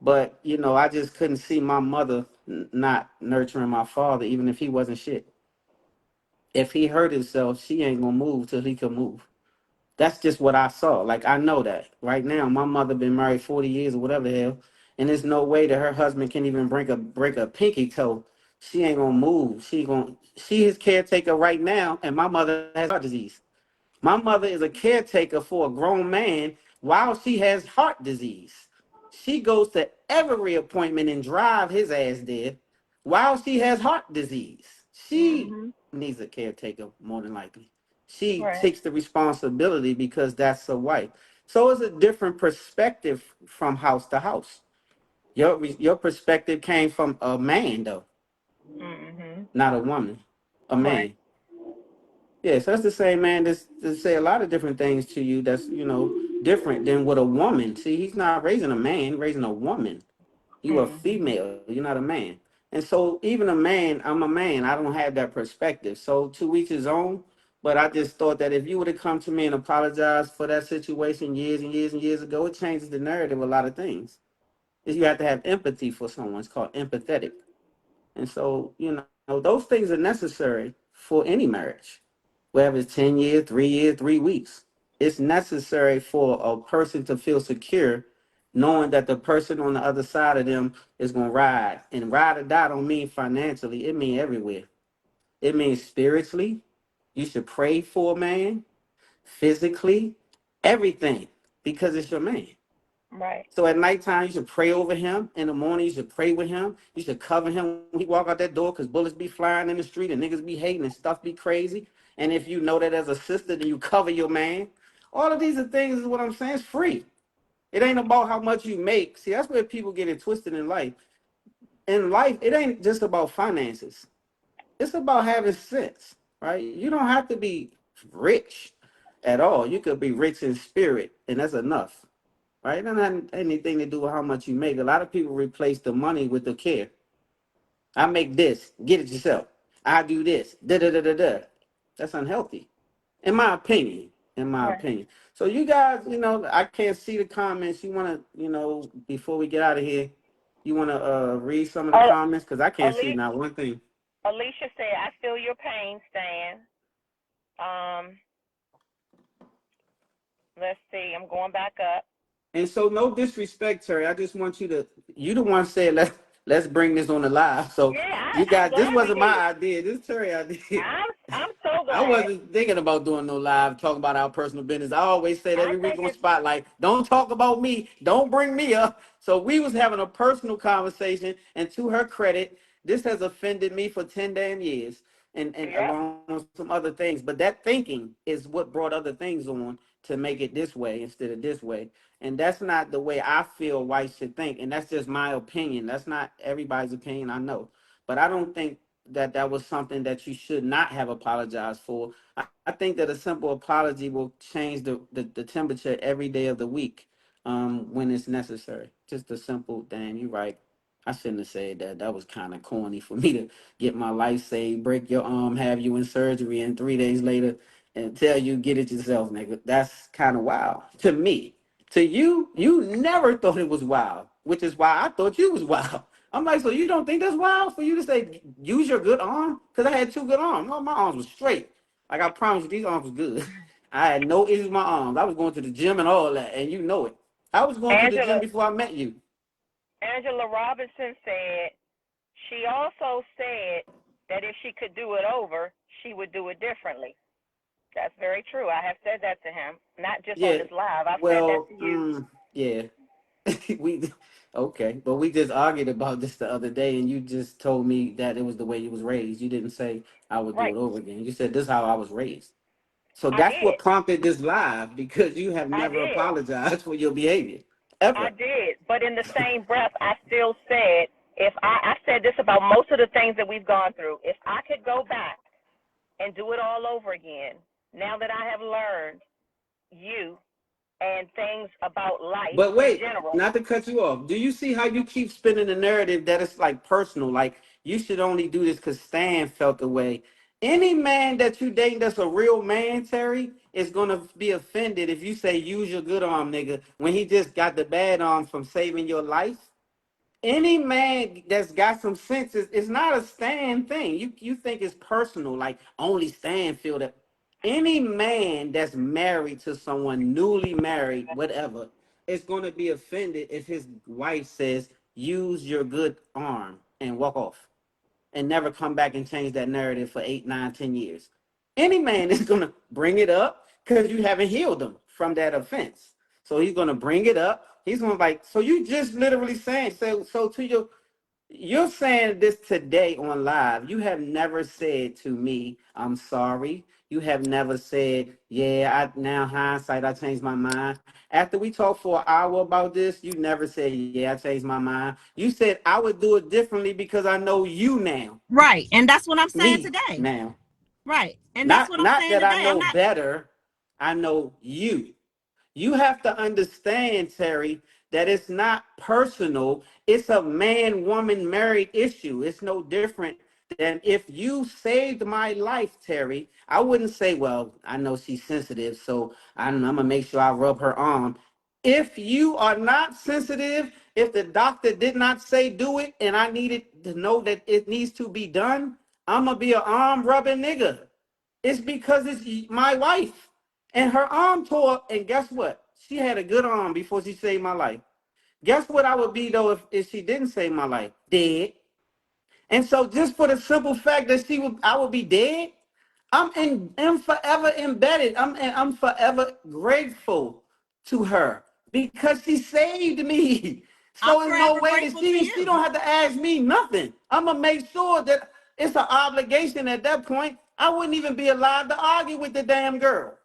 But I just couldn't see my mother not nurturing my father, even if he wasn't shit. If he hurt himself, she ain't gonna move till he can move. That's just what I saw. Like, I know that right now. My mother been married 40 years or whatever the hell, and there's no way that her husband can even break a pinky toe. She ain't gonna move. She his caretaker right now, and my mother has heart disease. My mother is a caretaker for a grown man while she has heart disease. She goes to every appointment and drive his ass there while she has heart disease. She Mhm. needs a caretaker more than likely. She Right. takes the responsibility because that's her wife. So it's a different perspective from house to house. Your perspective came from a man though, Mhm. not a woman, a Right. man. Yeah, so that's the same man that say a lot of different things to you that's, different than what a woman. See, he's not raising a man, raising a woman. You a Mhm. female, you're not a man. And so even a man, I'm a man. I don't have that perspective. So to each his own. But I just thought that if you would have come to me and apologized for that situation years and years and years ago, it changes the narrative of a lot of things. Is you have to have empathy for someone. It's called empathetic. And so, those things are necessary for any marriage, whether it's 10 years, 3 years, 3 weeks. It's necessary for a person to feel secure, knowing that the person on the other side of them is going to ride. And ride or die don't mean financially, it means everywhere. It means spiritually. You should pray for a man, physically, everything, because it's your man. Right. So at nighttime, you should pray over him. In the morning, you should pray with him. You should cover him when he walk out that door because bullets be flying in the street and niggas be hating and stuff be crazy. And if you know that as a sister, then you cover your man. All of these are things, is what I'm saying, it's free. It ain't about how much you make. See, that's where people get it twisted in life. In life, it ain't just about finances. It's about having sense, right? You don't have to be rich at all. You could be rich in spirit, and that's enough, right? It doesn't have anything to do with how much you make. A lot of people replace the money with the care. I make this, get it yourself. I do this, da da da da da. That's unhealthy, in my opinion. In my Right. opinion. So you guys, I can't see the comments. You wanna, before we get out of here, you wanna read some of the Oh, comments because I can't see Ali- not one thing. Alicia said, "I feel your pain, Stan." Um, let's see. I'm going back up. And so, no disrespect, Terry. I just want you to. You the one said let. let's bring this on the live. So Yeah, you I'm got this glad we wasn't my did. idea. This is Terry idea. I'm so I glad. wasn't thinking about doing no live talking about our personal business. I always said I every week think on it's Spotlight, don't talk about me, don't bring me up. So we was having a personal conversation, and to her credit, this has offended me for 10 damn years, and yep. along with some other things. But that thinking is what brought other things on to make it this way instead of this way. And that's not the way I feel white should think. And that's just my opinion. That's not everybody's opinion, I know. But I don't think that that was something that you should not have apologized for. I think that a simple apology will change the temperature every day of the week when it's necessary. Just a simple, damn, you're right. I shouldn't have said that. That was kind of corny for me to get my life saved, break your arm, have you in surgery, and 3 days later and tell you get it yourself, nigga. That's kind of wild to me. To you, you never thought it was wild, which is why I thought you was wild. I'm like, so you don't think that's wild for you to say use your good arm? Because I had two good arms. No, my arms was straight. Like I promise you, these arms was good. I had no issues with my arms. I was going to the gym and all that, and you know it. I was going to the gym Angela before I met you. Angela Robinson said she also said that if she could do it over, she would do it differently. That's very true. I have said that to him, not just on Yeah. this live. I've said that Well, to you. yeah. we okay, but we just argued about this the other day, and you just told me that it was the way you was raised. You didn't say I would do Right. it over again. You said this is how I was raised. So I that's what did. prompted this live because you have I never did. apologized for your behavior I ever. did. But in the same breath, I still said, if I said this about most of the things that we've gone through, if I could go back and do it all over again, now that I have learned you and things about life But in wait, general. not to cut you off. Do you see how you keep spinning the narrative that it's like personal? Like you should only do this because Stan felt the way. Any man that you date that's a real man, Terry, is gonna be offended if you say use your good arm, nigga, when he just got the bad arm from saving your life. Any man that's got some sense is it's not a Stan thing. You think it's personal, like only Stan feel that. Any man that's married to someone newly married, whatever, is going to be offended if his wife says use your good arm and walk off and never come back and change that narrative for 8, 9, 10 years. Any man is going to bring it up because you haven't healed him from that offense. So he's going to bring it up. He's going to like, so you just literally saying, so to your, you're saying this today on live. You have never said to me, I'm sorry. You have never said, yeah, I now hindsight, I changed my mind. After we talked for an hour about this, you never said, yeah, I changed my mind. You said I would do it differently because I know you now, Right. And that's what I'm saying me today. now. Right. And that's Not what I'm not saying that I today. I'm know not better, I know you. You have to understand, Terry, that it's not personal. It's a man woman married issue. It's no different than if you saved my life, Terry. I wouldn't say, well, I know she's sensitive, so I'm going to make sure I rub her arm. If you are not sensitive, if the doctor did not say do it and I needed to know that it needs to be done, I'm going to be an arm rubbing nigga. It's because it's my wife. And her arm tore up, and guess what? She had a good arm before she saved my life. Guess what I would be though if she didn't save my life? Dead. And so just for the simple fact that I would be dead, I'm forever embedded. I'm forever grateful to her because she saved me. I'm So in no forever way that grateful to she you. don't have to ask me nothing. I'm gonna make sure that it's an obligation at that point. I wouldn't even be allowed to argue with the damn girl.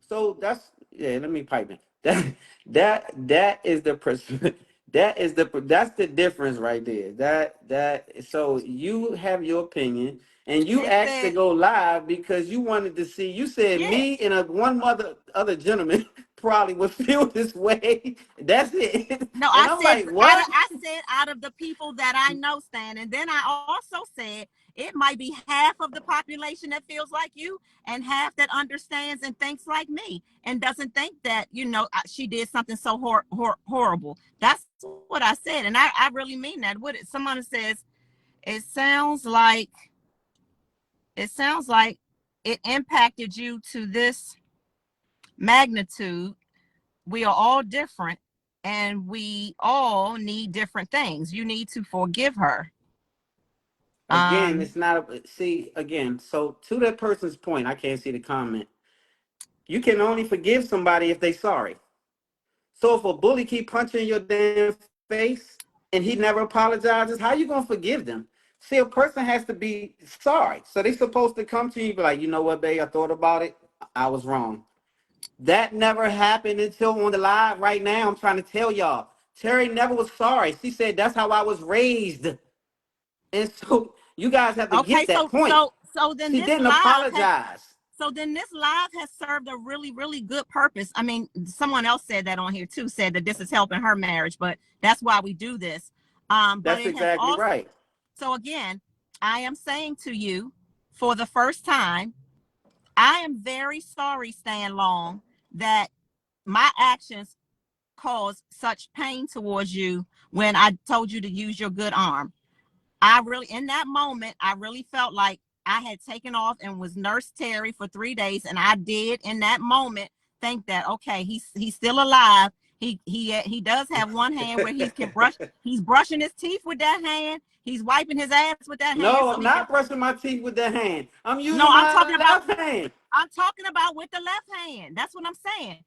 So that's yeah. Let me pipe in. That is the that's the difference right there. That so you have your opinion and you And asked to said, go live because you wanted to see. You said me yes. and a one other gentleman probably would feel this way. That's it. No, And I I'm said like, what? I said out of the people that I know, Stan, and then I also said it might be half of the population that feels like you, and half that understands and thinks like me, and doesn't think that she did something so horrible. That's what I said, and I really mean that. What someone says, it sounds like it sounds like it impacted you to this magnitude. We are all different. and we all need different things. You need to forgive her. Again, it's not see again. So to that person's point, I can't see the comment. You can only forgive somebody if they sorry. So if a bully keep punching your damn face and he never apologizes, how you gonna forgive them? See, a person has to be sorry. So they supposed to come to you and be like, you know what, babe, I thought about it. I was wrong. That never happened until on the live right now. I'm trying to tell y'all. Terri never was sorry. She said that's how I was raised. And so you guys have to Okay, get that point. so then She this didn't live has apologize. so then this live has served a really, really good purpose. I mean, someone else said that on here too, said that this is helping her marriage, but that's why we do this. But That's it has exactly also, right. so again, I am saying to you for the first time, I am very sorry, Stan Long, that my actions caused such pain towards you when I told you to use your good arm. I really, in that moment, I really felt like I had taken off and was Nurse Terri for 3 days, and I did in that moment think that okay, he's still alive. He does have one hand where he can brush. He's brushing his teeth with that hand. He's wiping his ass with that hand, No, so I'm he can. not brushing my teeth with that hand. I'm No, using my left hand. I'm talking about with the left hand. That's what I'm saying.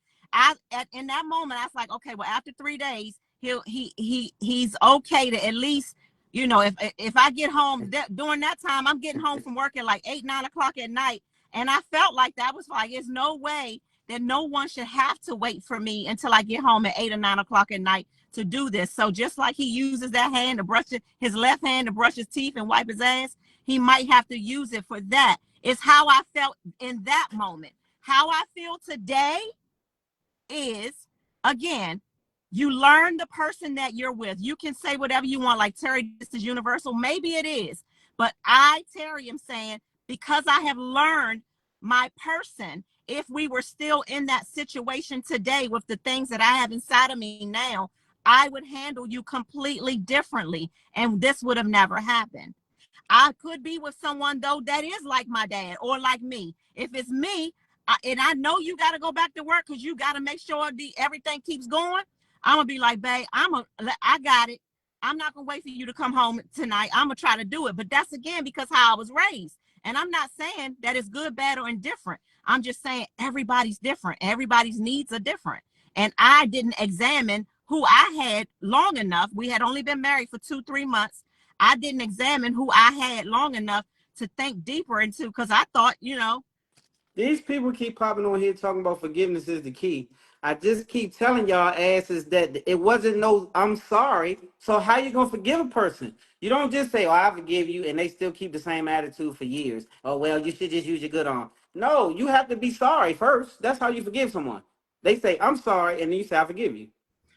In that moment, I was like, okay, well, after 3 days, he's okay to at least, if I get home during that time, I'm getting home from work at like 8, 9 o'clock at night, and I felt like that was like, there's no way that no one should have to wait for me until I get home at 8 or 9 o'clock at night to do this. So just like he uses that hand to brush his left hand to brush his teeth and wipe his ass, he might have to use it for that. It's how I felt in that moment. How I feel today is, again, you learn the person that you're with. You can say whatever you want, like Terri, this is universal. Maybe it is. But I, Terri, am saying because I have learned my person, if we were still in that situation today with the things that I have inside of me now, I would handle you completely differently. And this would have never happened. I could be with someone though that is like my dad or like me. If it's me, and I know you got to go back to work because you got to make sure everything keeps going, I'm gonna be like, babe, I got it. I'm not gonna wait for you to come home tonight. I'm gonna try to do it. But that's again because how I was raised. And I'm not saying that it's good, bad, or indifferent. I'm just saying everybody's different. Everybody's needs are different. And I didn't examine who I had long enough. We had only been married for 2, 3 months. I didn't examine who I had long enough to think deeper into because I thought, These people keep popping on here talking about forgiveness is the key. I just keep telling y'all asses that it wasn't no I'm sorry. So how you gonna forgive a person? You don't just say, "Oh, I forgive you," and they still keep the same attitude for years. Oh well, you should just use your good arm. No, you have to be sorry first. That's how you forgive someone. They say, "I'm sorry," and then you say, "I forgive you."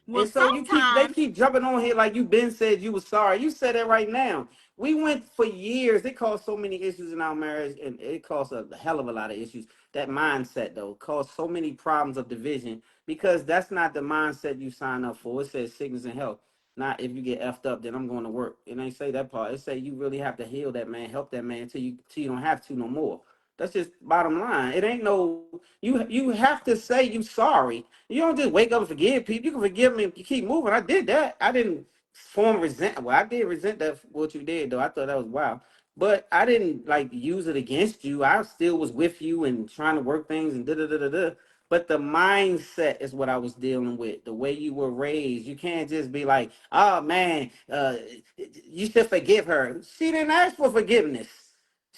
well, And so they sometimes, keep jumping on here like you been said you was sorry. You said it right now. We went for years. It caused so many issues in our marriage, and it caused a hell of a lot of issues. That mindset though caused so many problems of division because that's not the mindset you sign up for. It says sickness and health. Not if you get effed up, then I'm going to work. It ain't say that part. It say you really have to heal that man, help that man till you don't have to no more. That's just bottom line. It ain't no you have to say you sorry. You don't just wake up and forgive people. You can forgive me if you keep moving. I did that. I didn't form resent. Well, I did resent that what you did though. I thought that was wild. But I didn't like use it against you. I still was with you and trying to work things and da da da da da. But the mindset is what I was dealing with. The way you were raised. You can't just be like, oh man, you should forgive her. She didn't ask for forgiveness.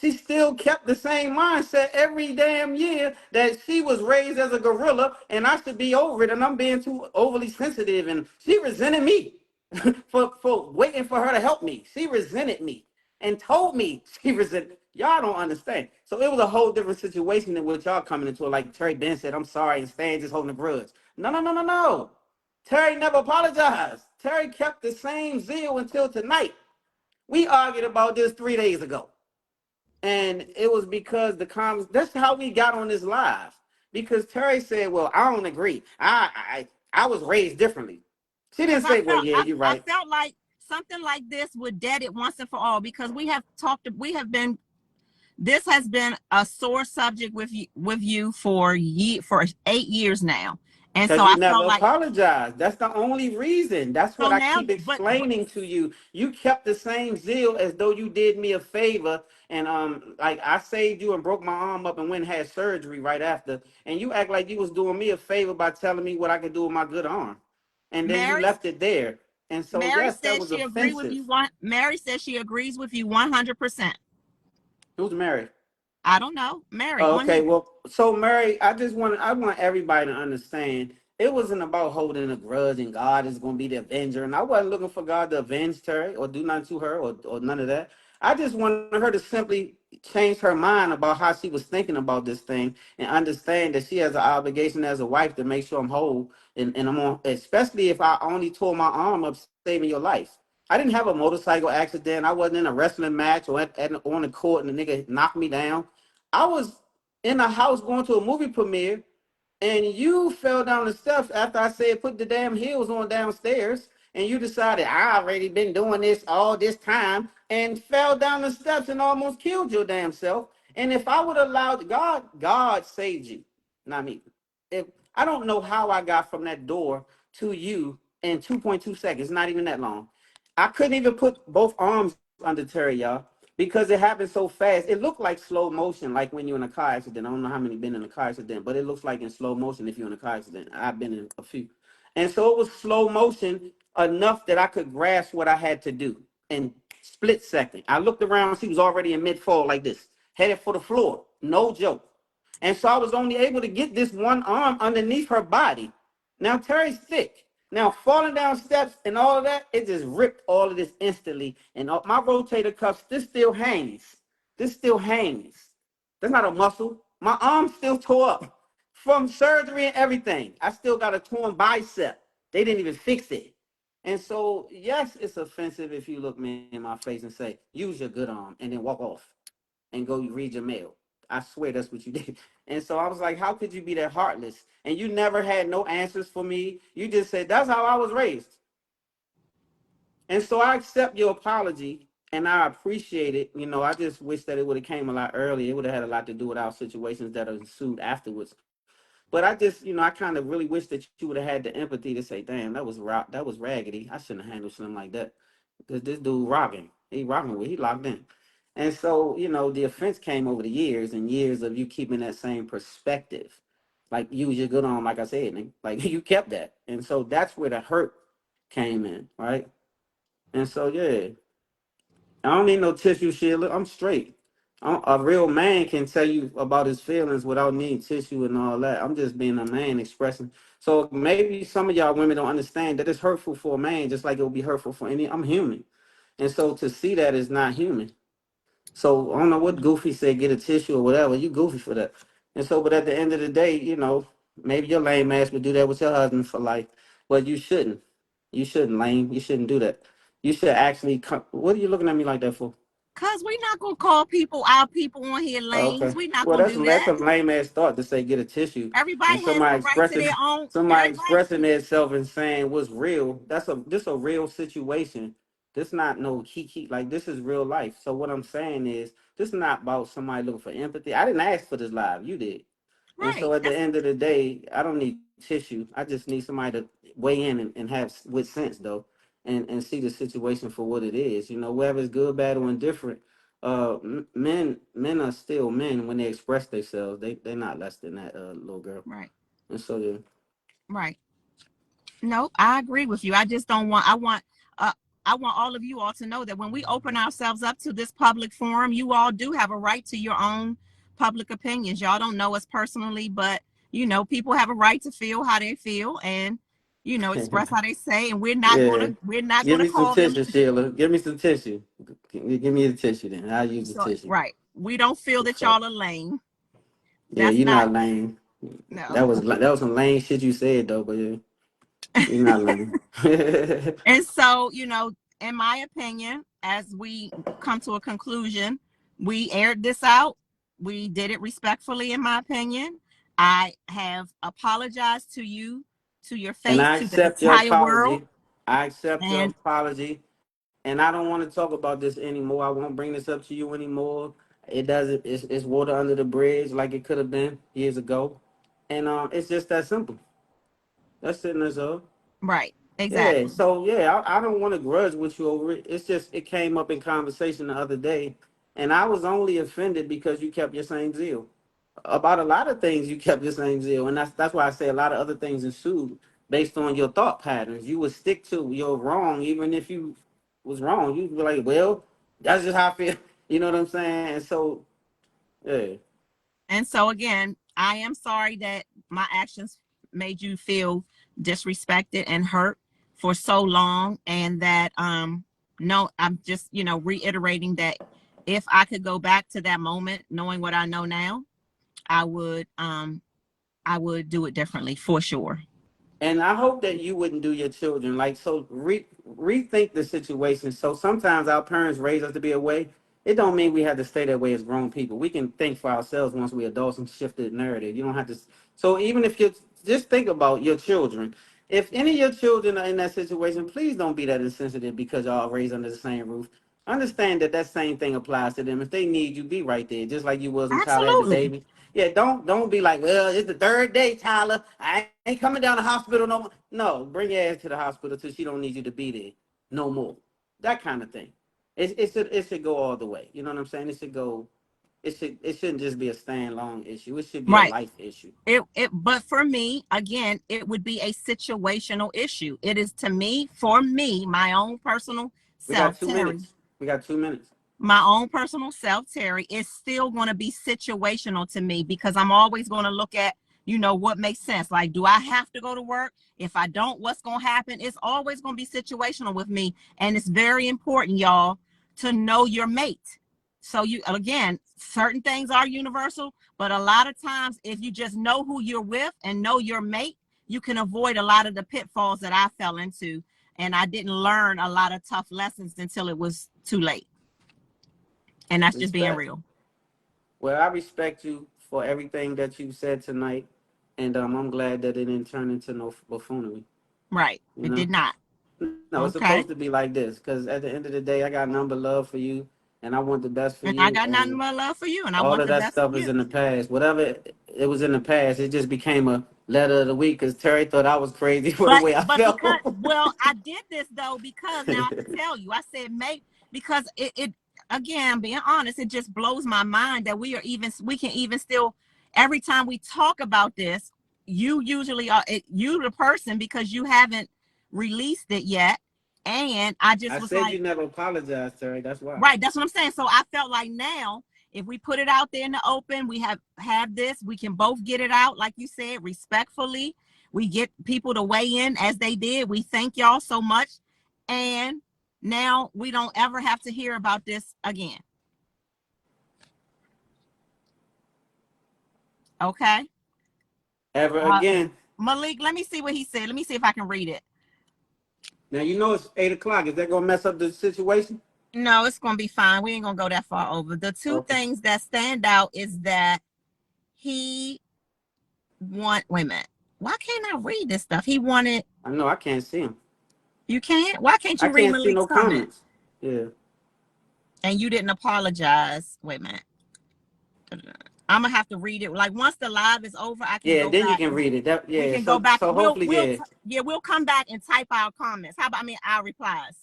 She still kept the same mindset every damn year that she was raised as a gorilla and I should be over it and I'm being too overly sensitive and she resented me for waiting for her to help me. She resented me and told me she resented. Y'all don't understand. So it was a whole different situation than what y'all coming into. Like Terri Ben said, I'm sorry, and Stan just holding a grudge. No, no, no, no, no. Terri never apologized. Terri kept the same zeal until tonight. We argued about this 3 days ago. And it was because that's how we got on this live. Because Terri said, well, I don't agree. I was raised differently. She because didn't say, well, yeah, you're I right. felt like something like this would dead it once and for all because this has been a sore subject with you for 8 years now. And so Because you I never felt like, apologized. That's the only reason. That's so what I now, keep but explaining to you. You kept the same zeal as though you did me a favor. And like I saved you and broke my arm up and went and had surgery right after. And you act like you was doing me a favor by telling me what I could do with my good arm. And then you Mary, left it there. And so Mary yes, that says was she agree with offensive. you. Mary says she agrees with you 100%. Who's married? I don't know. Mary Oh, on okay, here. well, so Mary, I want everybody to understand it wasn't about holding a grudge and God is going to be the avenger. And I wasn't looking for God to avenge Terry or do nothing to her or none of that. I just wanted her to simply change her mind about how she was thinking about this thing and understand that she has an obligation as a wife to make sure I'm whole. And I'm on, especially if I only tore my arm up saving your life. I didn't have a motorcycle accident. I wasn't in a wrestling match or on the court and the nigga knocked me down. I was in a house going to a movie premiere, and you fell down the steps after I said put the damn heels on downstairs, and you decided I already been doing this all this time, and fell down the steps and almost killed your damn self. And if I would have allowed God saved you, not me. If I don't know how I got from that door to you in 2.2 seconds, not even that long. I couldn't even put both arms under Terry, y'all, because it happened so fast. It looked like slow motion, like when you're in a car accident. I don't know how many been in a car accident, but it looks like in slow motion if you're in a car accident. I've been in a few. And so it was slow motion enough that I could grasp what I had to do in split second. I looked around, she was already in mid-fall like this, headed for the floor. No joke. And so I was only able to get this one arm underneath her body. Now Terry's thick. Now falling down steps and all of that, it just ripped all of this instantly. And my rotator cuffs, this still hangs. This still hangs. That's not a muscle. My arm still tore up from surgery and everything. I still got a torn bicep. They didn't even fix it. And so, yes, it's offensive if you look me in my face and say, use your good arm and then walk off and go read your mail. I swear that's what you did. And so I was like, how could you be that heartless? And you never had no answers for me. You just said, that's how I was raised. And so I accept your apology and I appreciate it. You know, I just wish that it would have came a lot earlier. It would have had a lot to do with our situations that ensued afterwards. But I just, I kind of really wish that you would have had the empathy to say, damn, that was raggedy. I shouldn't have handled something like that. Because this dude rocking. He locked in. And so, the offense came over the years and years of you keeping that same perspective. Like use your good arm, like I said, nigga. Like you kept that. And so that's where the hurt came in, right? And so yeah, I don't need no tissue, Sheila. I'm straight. A real man can tell you about his feelings without needing tissue and all that. I'm just being a man expressing. So maybe some of y'all women don't understand that it's hurtful for a man, just like it would be hurtful for any. I'm human, and so to see that is not human. So I don't know what Goofy said, get a tissue or whatever. You goofy for that. And so, but at the end of the day, maybe your lame ass would do that with your husband for life, but you shouldn't. You shouldn't, lame. You shouldn't do that. You should actually come. What are you looking at me like that for? Cause we're not gonna call our people on here lames. Okay. We're not Well, gonna that's do that's that. a lame ass thought to say get a tissue and Everybody has the right to their own. somebody Everybody, expressing themselves and saying what's real. This a real situation. This not no kiki, like this is real life. So what I'm saying is this is not about somebody looking for empathy. I didn't ask for this live. You did. And right? so at the That's end of the day, I don't need tissue. I just need somebody to weigh in and have with sense though, and see the situation for what it is. Whether it's good, bad, or indifferent. Men are still men when they express themselves. They're not less than that little girl. right, And so yeah. right. No, I agree with you. I just don't want. Uh, I want all of you all to know that when we open ourselves up to this public forum, you all do have a right to your own public opinions. Y'all don't know us personally, but people have a right to feel how they feel and express how they say. And Yeah. we're not Give gonna me some call them. tissue, Sheila. Give me some tissue. Give me the tissue then. I'll use the So tissue. right, we don't feel The that fuck. y'all are lame. Yeah, That's you're not not lame. no. That was some lame shit you said though, but yeah, you're not lame. And so, in my opinion, as we come to a conclusion, we aired this out. We did it respectfully, in my opinion. I have apologized to you, to your And face, I to the accept your entire world. apology. I accept your And apology. And I don't want to talk about this anymore. I won't bring this up to you anymore. It doesn't. It's water under the bridge, like it could have been years ago. And it's just that simple. That's it, that's all. Right. Yeah, Exactly. so yeah, I don't want to grudge with you over it. It's just it came up in conversation the other day, and I was only offended because you kept your same zeal about a lot of things. You kept your same zeal, and that's why I say a lot of other things ensued based on your thought patterns. You would stick to your wrong, even if you was wrong. You'd be like, well, that's just how I feel. You know what I'm saying? And so, yeah, And so again, I am sorry that my actions made you feel disrespected and hurt for so long. And that no, I'm just, reiterating that if I could go back to that moment, knowing what I know now, I would I would do it differently for sure. and I hope that you wouldn't do your children like so. Rethink the situation. So sometimes our parents raise us to be a way. It don't mean we have to stay that way as grown people. We can think for ourselves once we adults and shift the narrative. You don't have to. So even if you just think about your children, if any of your children are in that situation, please don't be that insensitive because y'all raised under the same roof. Understand that that same thing applies to them. If they need you, be right there, just like you was when Tyler had the Absolutely. baby. Yeah, don't be like, well, it's the third day, Tyler. I ain't coming down the hospital no more. No, bring your ass to the hospital till she don't need you to be there no more. That kind of thing. It should go all the way. You know what I'm saying? It should go. It shouldn't just be a standalone issue. It should be a Right. life issue. But for me, again, it would be a situational issue. It is to me, for me, my own personal We got self, two Terry, minutes. We got 2 minutes. my own personal self, Terry, is still going to be situational to me because I'm always going to look at, what makes sense. Like, do I have to go to work? If I don't, what's going to happen? It's always going to be situational with me. And it's very important, y'all, to know your mate. So again, certain things are universal, but a lot of times if you just know who you're with and know your mate, you can avoid a lot of the pitfalls that I fell into. And I didn't learn a lot of tough lessons until it was too late. And that's just being Respect. real. Well, I respect you for everything that you said tonight, and I'm glad that it didn't turn into no buffoonery. Right. You It know. did not. No, it's supposed to Okay. be like this because at the end of the day, I got number love for you, and I want the best for And I you, got nothing and but love for you. And I all want of the that best for stuff is you. in the past. Whatever it was in the past, it just became a letter of the week because Terry thought I was crazy for the But way I but because felt. well, I did this though because now I can tell you. I said maybe because it again, being honest, it just blows my mind that we can even still every time we talk about this, you usually are you the person because you haven't released it yet. And I just I was said like, you never apologized, Terry. That's why. right, that's what I'm saying. So I felt like now, if we put it out there in the open, we have this, we can both get it out, like you said, respectfully. We get people to weigh in as they did. We thank y'all so much. And now we don't ever have to hear about this again. Okay. Ever Uh, again. Malik, let me see what he said. Let me see if I can read it. Now you know it's 8 o'clock. Is that gonna mess up the situation? No, it's gonna be fine. We ain't gonna go that far over. The two Okay. things that stand out is that he wait a minute. Why can't I read this stuff? He wanted. I know I can't see him. You can't? Why can't I you read can't see Malik's no comment? comments. Yeah. And you didn't apologize. Wait a minute. I'm gonna have to read it. Like once the live is over, I can Yeah. go Then you back can and read it. That. we Yeah. can go So back. so hopefully yeah. We'll come back and type our comments. Our replies.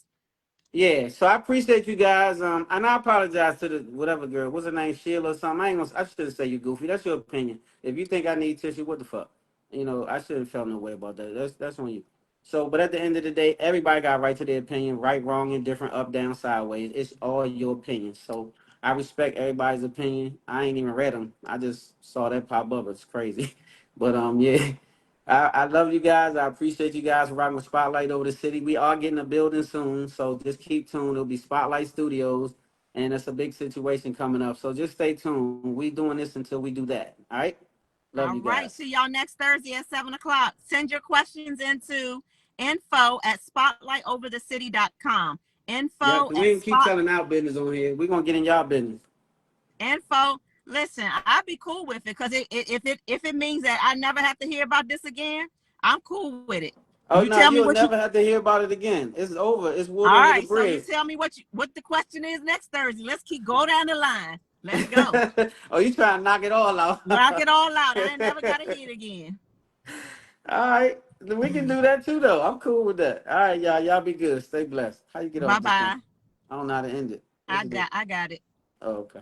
Yeah, so I appreciate you guys. And I apologize to the whatever girl. What's her name? Sheila or something. I ain't gonna. I shouldn't say you goofy. That's your opinion. If you think I need tissue, what the fuck? I shouldn't felt no way about that. That's on you. So, but at the end of the day, everybody got a right to their opinion, right, wrong, and different, up, down, sideways. It's all your opinion. So I respect everybody's opinion. I ain't even read them. I just saw that pop up. It's crazy, but yeah. I love you guys. I appreciate you guys for rocking with Spotlight over the city. We are getting a building soon, so just keep tuned. It'll be Spotlight Studios, and it's a big situation coming up. So just stay tuned. We doing this until we do that. All right. Love you All right. guys. See y'all next Thursday at 7 o'clock. Send your questions into info@spotlightoverthecity.com. Yeah, Info 'cause we at ain't keep spot telling our business on here. We're gonna get in y'all business. info. Listen, I'd be cool with it because if it means that I never have to hear about this again, I'm cool with it. Oh You no, tell me you'll what you. never have to hear about it again. It's over. It's All water under the right, so you bridge. tell me what the question is next Thursday. Let's go down the line. Let's go. Oh, you trying to knock it all out? Knock it all out. I ain't never got to hear it again. All right. We can do that too, though. I'm cool with that. All right, y'all. Y'all be good. Stay blessed. How you get Bye off this thing? bye. I don't know how to end it. What's it do? I got it. Oh, okay.